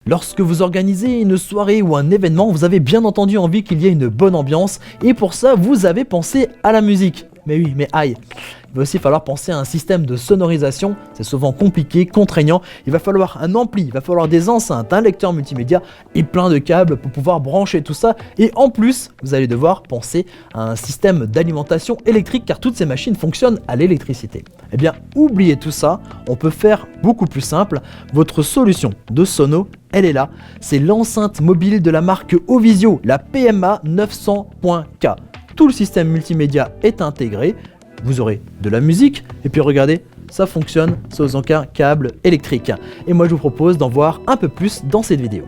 Lorsque vous organisez une soirée ou un événement, vous avez bien entendu envie qu'il y ait une bonne ambiance et pour ça, vous avez pensé à la musique. Mais oui, mais aïe. Il va aussi falloir penser à un système de sonorisation, c'est souvent compliqué, contraignant. Il va falloir un ampli, il va falloir des enceintes, un lecteur multimédia et plein de câbles pour pouvoir brancher tout ça. Et en plus, vous allez devoir penser à un système d'alimentation électrique car toutes ces machines fonctionnent à l'électricité. Eh bien, oubliez tout ça, on peut faire beaucoup plus simple. Votre solution de sono, elle est là. C'est l'enceinte mobile de la marque Ovisio, la PMA 900.K. Tout le système multimédia est intégré. Vous aurez de la musique, et puis regardez, ça fonctionne sans aucun câble électrique. Et moi je vous propose d'en voir un peu plus dans cette vidéo.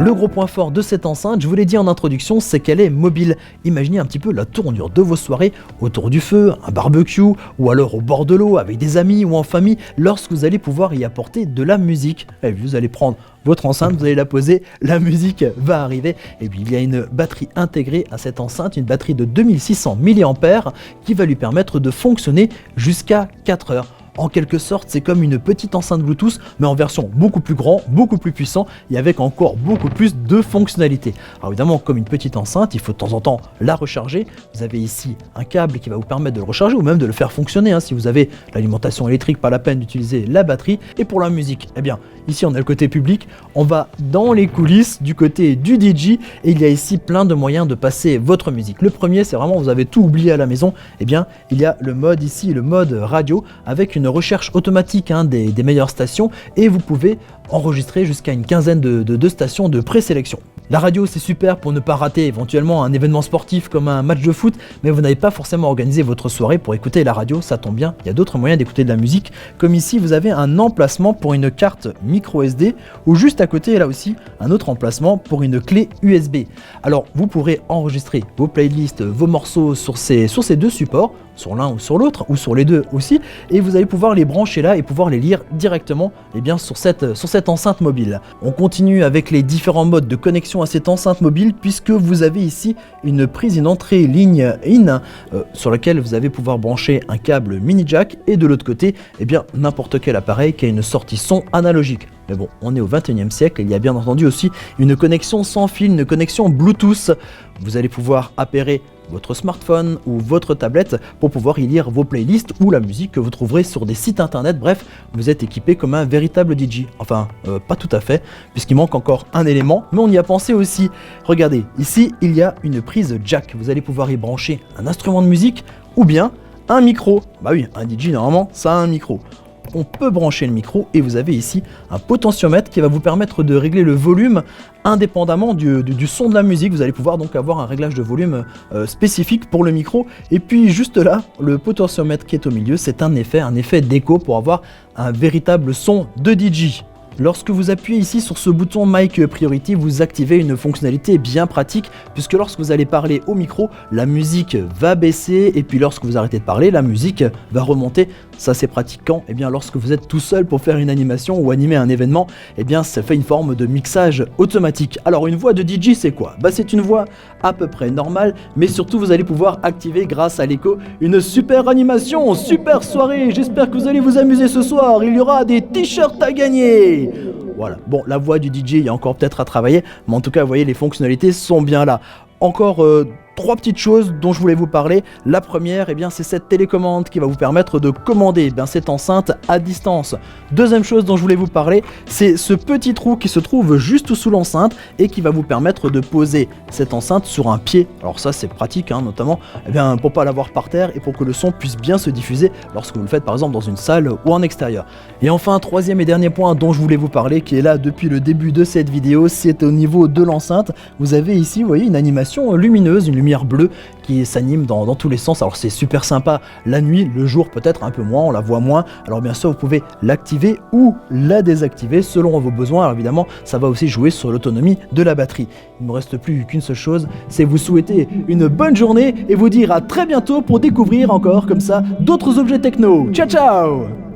Le gros point fort de cette enceinte, je vous l'ai dit en introduction, c'est qu'elle est mobile. Imaginez un petit peu la tournure de vos soirées autour du feu, un barbecue, ou alors au bord de l'eau avec des amis ou en famille, lorsque vous allez pouvoir y apporter de la musique. Et vous allez prendre votre enceinte, vous allez la poser, la musique va arriver. Et puis il y a une batterie intégrée à cette enceinte, une batterie de 2600 mAh qui va lui permettre de fonctionner jusqu'à 4 heures. En quelque sorte, c'est comme une petite enceinte Bluetooth, mais en version beaucoup plus grand, beaucoup plus puissant et avec encore beaucoup plus de fonctionnalités. Alors évidemment, comme une petite enceinte, il faut de temps en temps la recharger. Vous avez ici un câble qui va vous permettre de le recharger ou même de le faire fonctionner. Si vous avez l'alimentation électrique, pas la peine d'utiliser la batterie. Et pour la musique, eh bien, ici on a le côté public. On va dans les coulisses du côté du DJ et il y a ici plein de moyens de passer votre musique. Le premier, c'est vraiment, vous avez tout oublié à la maison. Eh bien, il y a le mode ici, le mode radio avec une recherche automatique des meilleures stations et vous pouvez enregistrer jusqu'à une quinzaine de stations de présélection. La radio c'est super pour ne pas rater éventuellement un événement sportif comme un match de foot, mais vous n'avez pas forcément organisé votre soirée pour écouter la radio, ça tombe bien, il y a d'autres moyens d'écouter de la musique, comme ici vous avez un emplacement pour une carte micro SD ou juste à côté là aussi un autre emplacement pour une clé USB. Alors vous pourrez enregistrer vos playlists, vos morceaux sur ces deux supports, sur l'un ou sur l'autre, ou sur les deux aussi, et vous allez pouvoir les brancher là et pouvoir les lire directement sur cette enceinte mobile. On continue avec les différents modes de connexion à cette enceinte mobile puisque vous avez ici une prise in entrée ligne in sur laquelle vous allez pouvoir brancher un câble mini jack et de l'autre côté, n'importe quel appareil qui a une sortie son analogique. Mais bon, on est au 21e siècle et il y a bien entendu aussi une connexion sans fil, une connexion Bluetooth. Vous allez pouvoir appairer votre smartphone ou votre tablette pour pouvoir y lire vos playlists ou la musique que vous trouverez sur des sites internet. Bref, vous êtes équipé comme un véritable DJ. Enfin, pas tout à fait, puisqu'il manque encore un élément, mais on y a pensé aussi. Regardez, ici, il y a une prise jack. Vous allez pouvoir y brancher un instrument de musique ou bien un micro. Bah oui, un DJ, normalement, ça a un micro. On peut brancher le micro et vous avez ici un potentiomètre qui va vous permettre de régler le volume indépendamment du son de la musique. Vous allez pouvoir donc avoir un réglage de volume spécifique pour le micro. Et puis juste là, le potentiomètre qui est au milieu, c'est un effet d'écho pour avoir un véritable son de DJ. Lorsque vous appuyez ici sur ce bouton Mic Priority, vous activez une fonctionnalité bien pratique puisque lorsque vous allez parler au micro, la musique va baisser et puis lorsque vous arrêtez de parler, la musique va remonter. Ça c'est pratique quand lorsque vous êtes tout seul pour faire une animation ou animer un événement, ça fait une forme de mixage automatique. Alors une voix de DJ c'est quoi ? C'est une voix à peu près normale, mais surtout vous allez pouvoir activer grâce à l'écho une super animation, super soirée. J'espère que vous allez vous amuser ce soir, il y aura des t-shirts à gagner. Voilà, bon, la voix du DJ, il y a encore peut-être à travailler, mais en tout cas, vous voyez, les fonctionnalités sont bien là. Encore 3 petites choses dont je voulais vous parler. La première, c'est cette télécommande qui va vous permettre de commander cette enceinte à distance. Deuxième chose dont je voulais vous parler, c'est ce petit trou qui se trouve juste sous l'enceinte et qui va vous permettre de poser cette enceinte sur un pied. Alors ça, c'est pratique, notamment pour pas l'avoir par terre et pour que le son puisse bien se diffuser lorsque vous le faites par exemple dans une salle ou en extérieur. Et enfin, troisième et dernier point dont je voulais vous parler, qui est là depuis le début de cette vidéo, c'est au niveau de l'enceinte. Vous avez ici, vous voyez, une animation lumineuse, une lumière bleue qui s'anime dans tous les sens. Alors c'est super sympa la nuit, le jour peut-être un peu moins, on la voit moins. Alors bien sûr vous pouvez l'activer ou la désactiver selon vos besoins. Alors évidemment ça va aussi jouer sur l'autonomie de la batterie. Il ne me reste plus qu'une seule chose, c'est vous souhaiter une bonne journée et vous dire à très bientôt pour découvrir encore comme ça d'autres objets techno. Ciao ciao.